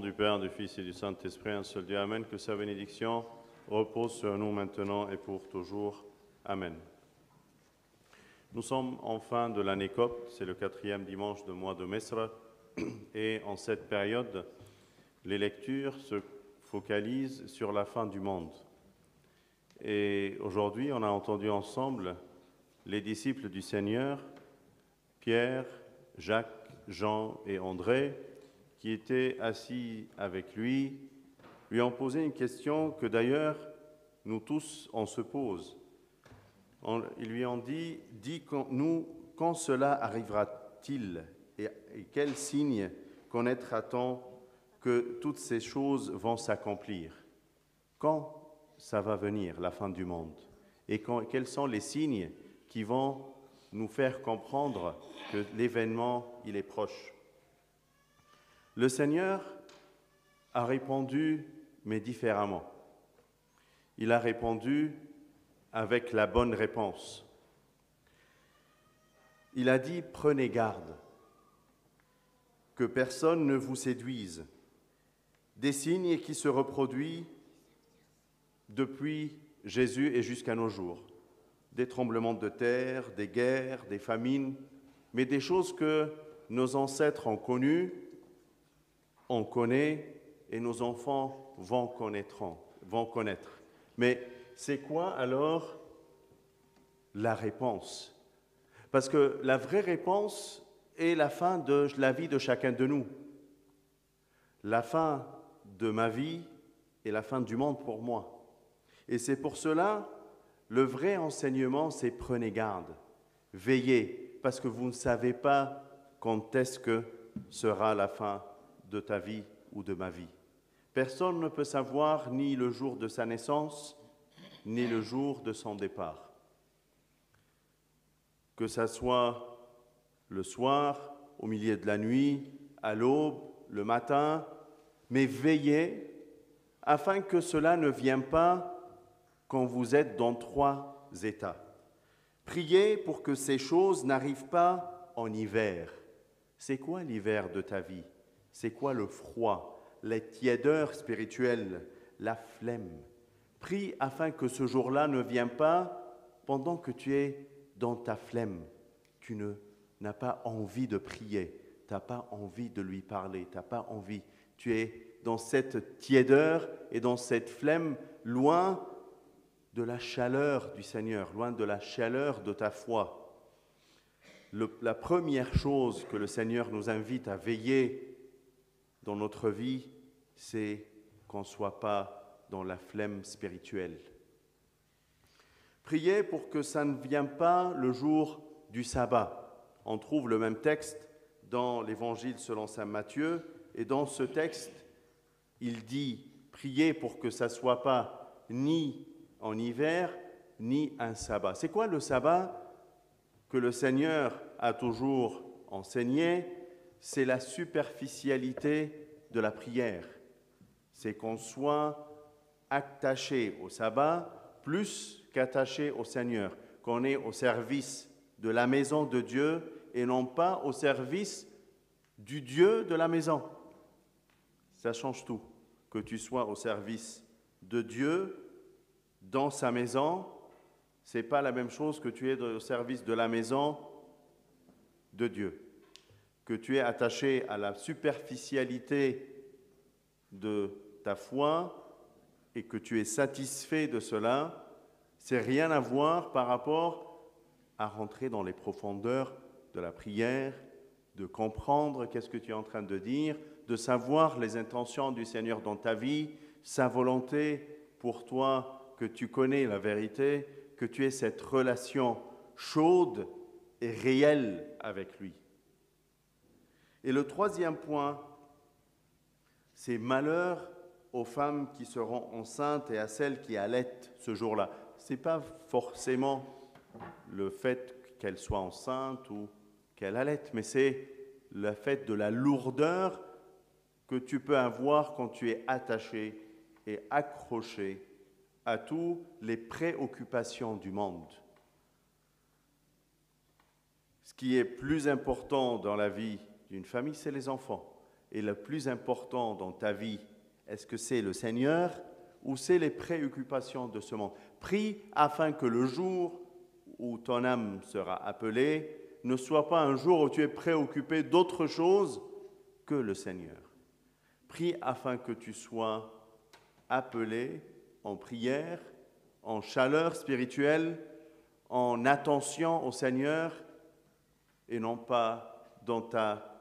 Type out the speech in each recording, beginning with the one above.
du Père, du Fils et du Saint-Esprit, un seul Dieu, Amen, que sa bénédiction repose sur nous maintenant et pour toujours. Amen. Nous sommes en fin de l'année copte, c'est le 4e dimanche du mois de Mesra, et en cette période, les lectures se focalisent sur la fin du monde. Et aujourd'hui, on a entendu ensemble les disciples du Seigneur, Pierre, Jacques, Jean et André, qui étaient assis avec lui ont posé une question que d'ailleurs nous tous on se pose. Ils lui ont dit quand cela arrivera-t-il et quel signe connaîtra-t-on que toutes ces choses vont s'accomplir? Quand ça va venir, la fin du monde? Et quels sont les signes qui vont nous faire comprendre que l'événement, il est proche? Le Seigneur a répondu, mais différemment. Il a répondu avec la bonne réponse. Il a dit, prenez garde, que personne ne vous séduise. Des signes qui se reproduisent depuis Jésus et jusqu'à nos jours. Des tremblements de terre, des guerres, des famines, mais des choses que nos ancêtres ont connues, on connaît et nos enfants vont connaître. Mais c'est quoi alors la réponse? Parce que la vraie réponse est la fin de la vie de chacun de nous. La fin de ma vie est la fin du monde pour moi. Et c'est pour cela, le vrai enseignement, c'est prenez garde, veillez, parce que vous ne savez pas quand est-ce que sera la fin de ta vie ou de ma vie. Personne ne peut savoir ni le jour de sa naissance, ni le jour de son départ. Que ça soit le soir, au milieu de la nuit, à l'aube, le matin, mais veillez afin que cela ne vienne pas quand vous êtes dans 3 états. Priez pour que ces choses n'arrivent pas en hiver. C'est quoi l'hiver de ta vie? C'est quoi le froid, la tiédeur spirituelle, la flemme? Prie afin que ce jour-là ne vienne pas pendant que tu es dans ta flemme. Tu n'as pas envie de prier, tu n'as pas envie de lui parler, tu n'as pas envie. Tu es dans cette tiédeur et dans cette flemme, loin de la chaleur du Seigneur, loin de la chaleur de ta foi. La première chose que le Seigneur nous invite à veiller dans notre vie, c'est qu'on ne soit pas dans la flemme spirituelle. Priez pour que ça ne vienne pas le jour du sabbat. On trouve le même texte dans l'Évangile selon saint Matthieu, et dans ce texte, il dit « Priez pour que ça ne soit pas ni en hiver, ni un sabbat ». C'est quoi le sabbat que le Seigneur a toujours enseigné? C'est la superficialité de la prière. C'est qu'on soit attaché au sabbat plus qu'attaché au Seigneur, qu'on est au service de la maison de Dieu et non pas au service du Dieu de la maison. Ça change tout, que tu sois au service de Dieu dans sa maison, c'est pas la même chose que tu es au service de la maison de Dieu. Que tu es attaché à la superficialité de ta foi et que tu es satisfait de cela, c'est rien à voir par rapport à rentrer dans les profondeurs de la prière, de comprendre qu'est-ce que tu es en train de dire, de savoir les intentions du Seigneur dans ta vie, sa volonté pour toi, que tu connais la vérité, que tu aies cette relation chaude et réelle avec lui. Et le 3e point, c'est malheur aux femmes qui seront enceintes et à celles qui allaitent ce jour-là. Ce n'est pas forcément le fait qu'elles soient enceintes ou qu'elles allaitent, mais c'est le fait de la lourdeur que tu peux avoir quand tu es attaché et accroché à toutes les préoccupations du monde. Ce qui est plus important dans la vie d'une famille, c'est les enfants. et le plus important dans ta vie, est-ce que c'est le Seigneur ou c'est les préoccupations de ce monde? Prie afin que le jour où ton âme sera appelée ne soit pas un jour où tu es préoccupé d'autre chose que le Seigneur. Prie afin que tu sois appelé en prière, en chaleur spirituelle, en attention au Seigneur et non pas dans ta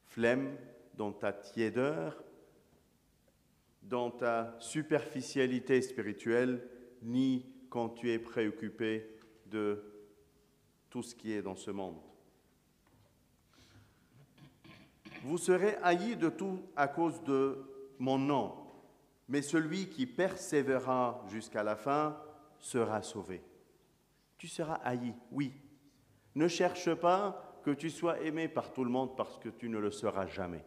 flemme, dans ta tiédeur, dans ta superficialité spirituelle, ni quand tu es préoccupé de tout ce qui est dans ce monde. Vous serez haïs de tout à cause de mon nom, mais celui qui persévérera jusqu'à la fin sera sauvé. Tu seras haï, oui. Ne cherche pas que tu sois aimé par tout le monde parce que tu ne le seras jamais.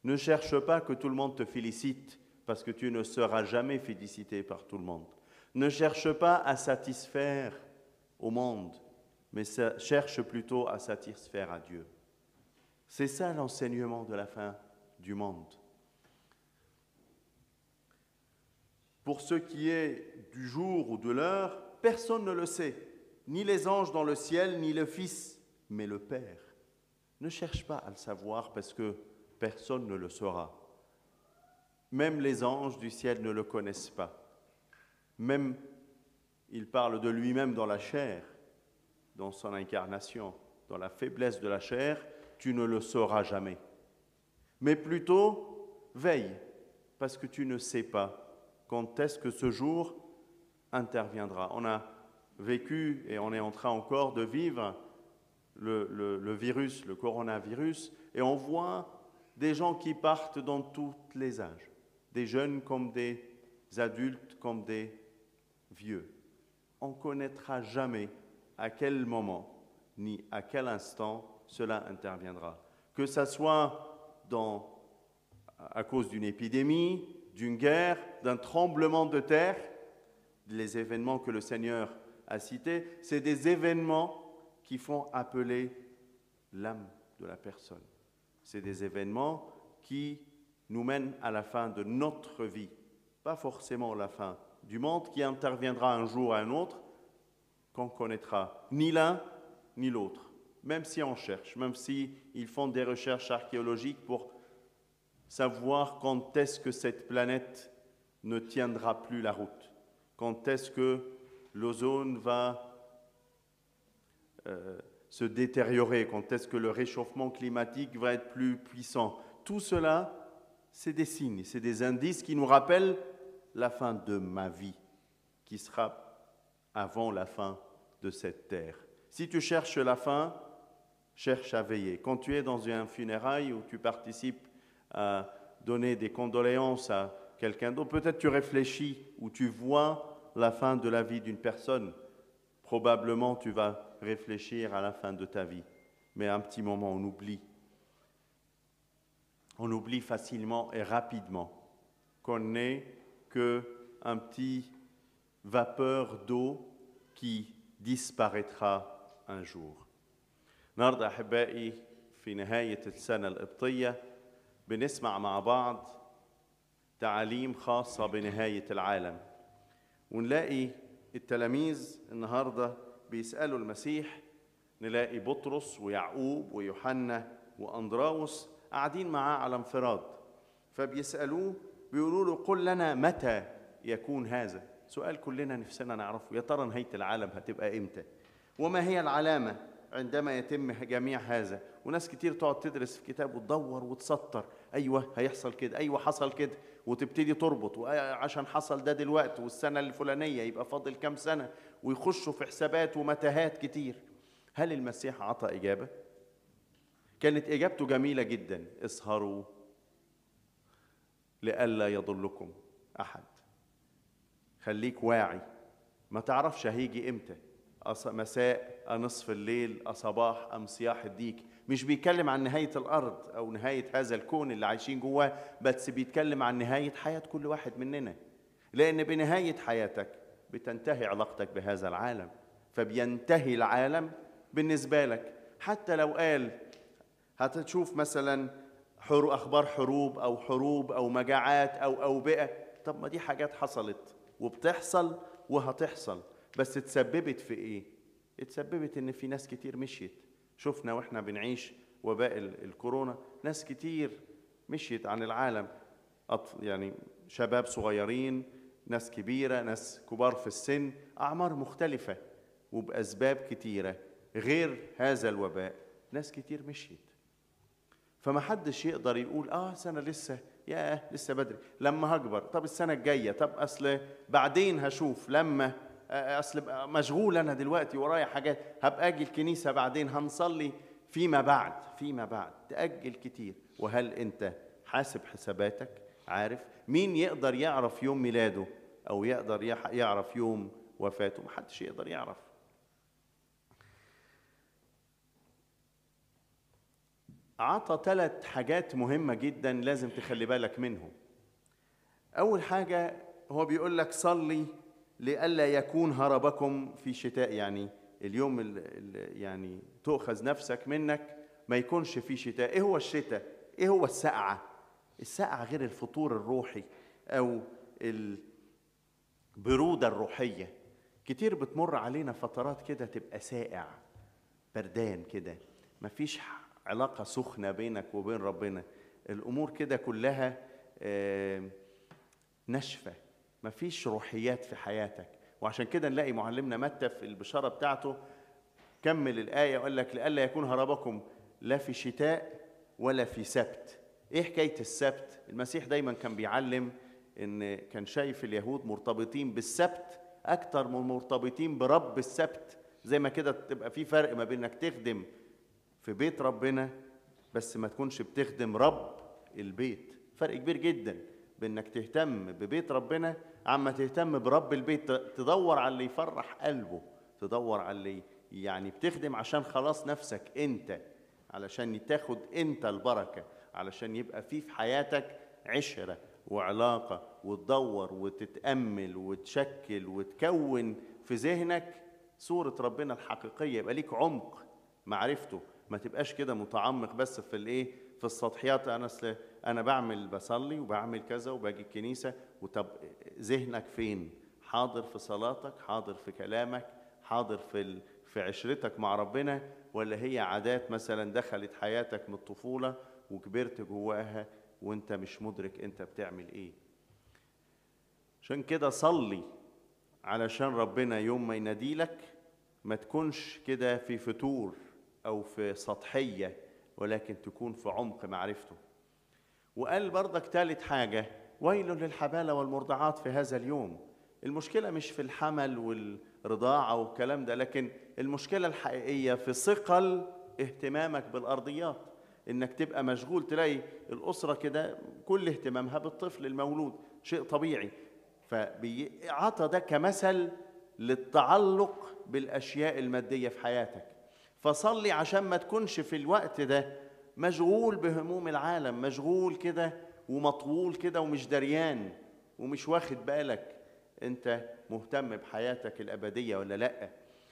Ne cherche pas que tout le monde te félicite parce que tu ne seras jamais félicité par tout le monde. Ne cherche pas à satisfaire au monde, mais cherche plutôt à satisfaire à Dieu. C'est ça l'enseignement de la fin du monde. Pour ce qui est du jour ou de l'heure, personne ne le sait, ni les anges dans le ciel, ni le Fils, mais le Père. Ne cherche pas à le savoir parce que personne ne le saura. Même les anges du ciel ne le connaissent pas. Même, il parle de lui-même dans la chair, dans son incarnation, dans la faiblesse de la chair, tu ne le sauras jamais. Mais plutôt, veille, parce que tu ne sais pas quand est-ce que ce jour interviendra. On a vécu et on est en train encore de vivre le virus, le coronavirus, et on voit des gens qui partent dans tous les âges, des jeunes comme des adultes, comme des vieux. On ne connaîtra jamais à quel moment ni à quel instant cela interviendra. Que ce soit à cause d'une épidémie, d'une guerre, d'un tremblement de terre, les événements que le Seigneur a cités, c'est des événements qui font appeler l'âme de la personne. C'est des événements qui nous mènent à la fin de notre vie, pas forcément la fin du monde qui interviendra un jour à un autre, qu'on connaîtra ni l'un ni l'autre. Même si on cherche, même s'ils font des recherches archéologiques pour savoir quand est-ce que cette planète ne tiendra plus la route, quand est-ce que l'ozone va se détériorer, quand est-ce que le réchauffement climatique va être plus puissant. Tout cela, c'est des signes, c'est des indices qui nous rappellent la fin de ma vie, qui sera avant la fin de cette terre. Si tu cherches la fin, cherche à veiller. Quand tu es dans un funérail où tu participes à donner des condoléances à quelqu'un d'autre, peut-être tu réfléchis ou tu vois la fin de la vie d'une personne. Probablement tu vas réfléchir à la fin de ta vie. Mais à un petit moment, on oublie. On oublie facilement et rapidement qu'on n'est qu'un petit vapeur d'eau qui disparaîtra un jour. النهارده أحبائي في نهاية السنة القبطية بنسمع مع بعض تعاليم خاصة بنهاية العالم ونلاقي التلاميذ النهارده بيسألوا المسيح نلاقي بطرس ويعقوب ويوحنا وأندراوس قاعدين معاه على انفراد فبيسألوه بيقولوا له قل لنا متى يكون هذا سؤال كلنا نفسنا نعرفه يا ترى نهاية العالم هتبقى إمتى وما هي العلامة عندما يتم جميع هذا وناس كتير تقعد تدرس في كتاب وتدور وتسطر ايوه هيحصل كده ايوه حصل كده وتبتدي تربط وعشان حصل ده دلوقتي والسنه الفلانيه يبقى فاضل كام سنه ويخشوا في حسابات ومتاهات كتير. هل المسيح عطى اجابه؟ كانت اجابته جميله جدا اسهروا لئلا يضلكم احد. خليك واعي ما تعرفش هيجي امتى مساء نصف الليل صباح أم صياح الديك. مش بيتكلم عن نهاية الأرض أو نهاية هذا الكون اللي عايشين جواه بس بيتكلم عن نهاية حياة كل واحد مننا لأن بنهاية حياتك بتنتهي علاقتك بهذا العالم فبينتهي العالم بالنسبة لك. حتى لو قال هتشوف مثلا أخبار حروب أو مجاعات أو أوبئة. طب ما دي حاجات حصلت وبتحصل وهتحصل، بس اتسببت في إيه؟ اتسببت إن في ناس كتير مشيت. شفنا وإحنا بنعيش وباء الكورونا، ناس كتير مشيت عن العالم، يعني شباب صغيرين، ناس كبيرة، ناس كبار في السن، أعمار مختلفة وبأسباب كتيرة. غير هذا الوباء ناس كتير مشيت. فما حدش يقدر يقول سنة لسه بدري، لما هكبر، طب السنة الجاية، طب أصل بعدين هشوف، لما أصل مشغول أنا دلوقتي ورايا حاجات، هبقى أجي الكنيسة بعدين، هنصلي فيما بعد. تأجل كتير. وهل أنت حاسب حساباتك؟ عارف مين يقدر يعرف يوم ميلاده أو يقدر يعرف يوم وفاته؟ محدش يقدر يعرف. عطى 3 حاجات مهمة جدا لازم تخلي بالك منهم. أول حاجة هو بيقول لك صلي لئلا يكون هربكم في شتاء، يعني اليوم اللي يعني تؤخذ نفسك منك ما يكونش في شتاء. إيه هو الشتاء؟ إيه هو السقعة؟ السقعة غير الفطور الروحي أو البرودة الروحية. كتير بتمر علينا فترات كده تبقى ساقع بردان كده، مفيش علاقة سخنة بينك وبين ربنا، الأمور كده كلها نشفة، مفيش روحيات في حياتك. وعشان كده نلاقي معلمنا متى في البشارة بتاعته كمل الآية وقال لك لئلا يكون هربكم لا في شتاء ولا في سبت. إيه حكاية السبت؟ المسيح دايما كان بيعلم إن كان شايف اليهود مرتبطين بالسبت أكتر من مرتبطين برب السبت. زي ما كده تبقى في فرق ما بين إنك تخدم في بيت ربنا بس ما تكونش بتخدم رب البيت. فرق كبير جدا بين انك تهتم ببيت ربنا عما تهتم برب البيت، تدور على اللي يفرح قلبه، تدور على اللي يعني بتخدم عشان خلاص نفسك انت، علشان تاخد انت البركة، علشان يبقى في حياتك عشرة وعلاقة، وتدور وتتأمل وتشكل وتكون في ذهنك صورة ربنا الحقيقية، يبقى ليك عمق معرفته. ما تبقاش كده متعمق بس في السطحيات. انا بصلي وبعمل كذا وباجي الكنيسه، وطب ذهنك فين؟ حاضر في صلاتك، حاضر في كلامك، حاضر في عشرتك مع ربنا، ولا هي عادات مثلا دخلت حياتك من الطفوله وكبرت جواها وانت مش مدرك انت بتعمل ايه؟ عشان كده صلي علشان ربنا يوم ما يناديلك ما تكونش كده في فتور أو في سطحية، ولكن تكون في عمق معرفته. وقال برضك 3 حاجة: ويل للحبالة والمرضعات في هذا اليوم. المشكلة مش في الحمل والرضاعة والكلام ده، لكن المشكلة الحقيقية في ثقل اهتمامك بالأرضيات، إنك تبقى مشغول. تلاقي الأسرة كده كل اهتمامها بالطفل المولود، شيء طبيعي. فعطى ده كمثل للتعلق بالأشياء المادية في حياتك. فصلي عشان ما تكونش في الوقت ده مشغول بهموم العالم، مشغول كده ومطول كده ومش دريان ومش واخد بالك انت مهتم بحياتك الأبدية ولا لأ.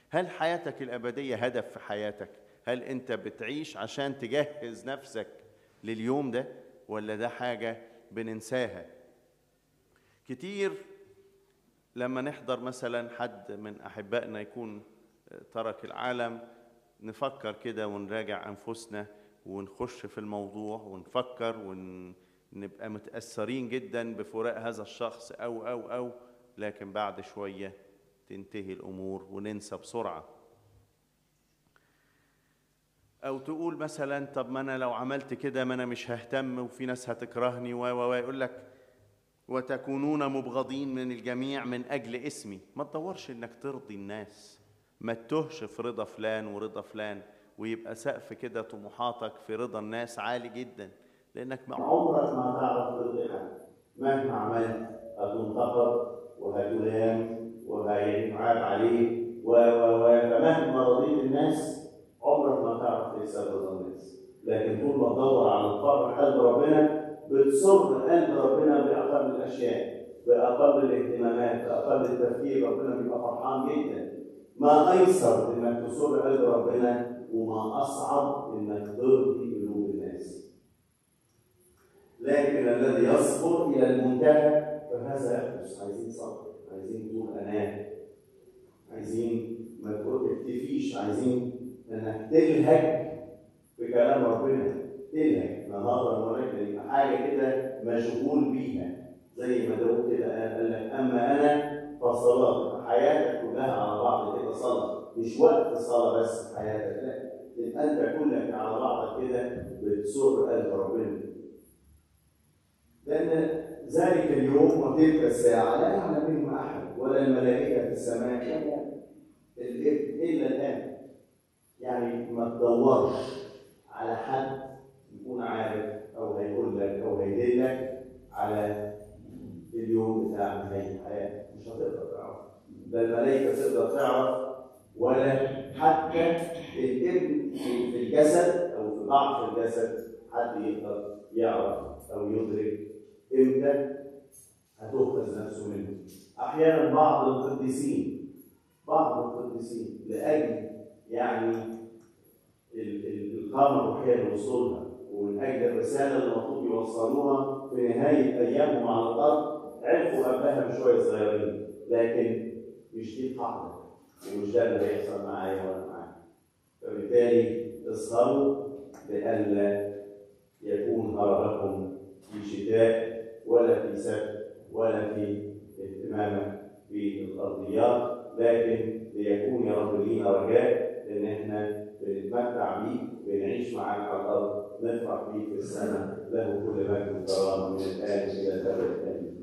هل حياتك الأبدية هدف في حياتك؟ هل انت بتعيش عشان تجهز نفسك لليوم ده، ولا ده حاجة بننساها؟ كتير لما نحضر مثلا حد من أحبائنا يكون ترك العالم نفكر كده ونراجع أنفسنا ونخش في الموضوع ونفكر ونبقى متأثرين جدا بفراق هذا الشخص أو لكن بعد شوية تنتهي الأمور وننسى بسرعة. أو تقول مثلا طب ما أنا لو عملت كده ما أنا مش ههتم وفي ناس هتكرهني يقول لك وتكونون مبغضين من الجميع من أجل اسمي. ما تدورش إنك ترضي الناس، ما تتهش في رضا فلان ورضا فلان ويبقى سقف كده طموحاتك في رضا الناس عالي جدا، لأنك عمرك ما هتعرف ترضي حد. مهما عملت هتنتقد وهتلام وهيتعاب عليك فمهما رضيت الناس عمرك ما هتعرف تكسب رضا الناس. لكن طول ما تدور على الفرح قلب ربنا بتصر قلب ربنا بأقل الأشياء، بأقل الاهتمامات، بأقل التفكير، ربنا بيبقى فرحان جدا. ما أيسر إنك تصر قلب ربنا وما أصعب إنك ترضي قلوب الناس. لكن الذي يصبر إلى المنتهى فهذا يحدث. عايزين صبر، عايزين طول أناه، عايزين ما تكتفيش، عايزين انك تلهج بكلام ربنا، تلهج نهارا وليلا، يبقى حاجه كده مشغول بيها، زي ما داود كده قال لك اما انا فصلاه، حياتك كلها على بعض كده صلاه، مش وقت صلاه بس في حياتك، لا، يبقى انت كلك على بعضك كده بتسر قلب ربنا. لان ذلك اليوم وتلك الساعه لا يعلم منهم احد ولا الملائكه في السماء ولا الابن الا الان. يعني ما تدورش على حد يكون عارف او هيقول لك او هيدلك على اليوم بتاع نهايه الحياه، مش هتقدر تعرف، لا الملائكه تقدر تعرف ولا حتى الابن في الجسد او في ضعف الجسد حد يقدر يعرف او يدرك امتى هتؤخذ نفسه منه. احيانا بعض القديسين لاجل يعني القامه الروحيه اللي وصولها ومن اجل الرساله اللي المفروض يوصلوها في نهايه ايامهم على الارض عرفوا قبلها بشويه صغيرين، لكن مش دي القاعده ومش ده اللي هيحصل معايا ولا معاك. فبالتالي اسهروا لئلا يكون هربكم في شتاء ولا في سبت ولا في اهتمامك بالارضيات، لكن ليكون يا رب لينا رجاء ان احنا بنتمتع بيك، بنعيش معاك على الارض، نفرح بيك في السماء، له كل مجد وكرامه من الان الى الابد. امين.